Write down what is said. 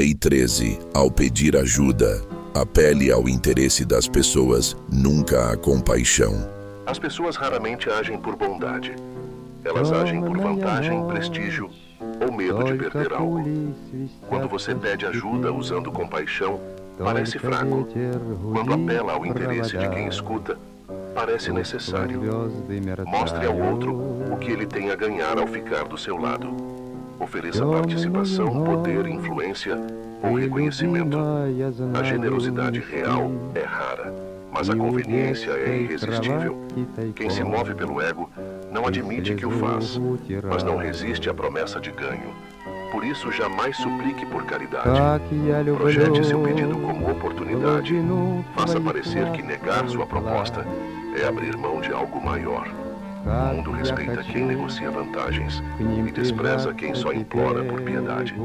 Lei 13. Ao pedir ajuda, apele ao interesse das pessoas, nunca à compaixão. As pessoas raramente agem por bondade. Elas agem por vantagem, prestígio ou medo de perder algo. Quando você pede ajuda usando compaixão, parece fraco. Quando apela ao interesse de quem escuta, parece necessário. Mostre ao outro o que ele tem a ganhar ao ficar do seu lado. Ofereça participação, poder, influência ou reconhecimento. A generosidade real é rara, mas a conveniência é irresistível. Quem se move pelo ego não admite que o faz, mas não resiste à promessa de ganho. Por isso, jamais suplique por caridade. Projete seu pedido como oportunidade. Faça parecer que negar sua proposta é abrir mão de algo maior. O mundo respeita quem negocia vantagens e despreza quem só implora por piedade.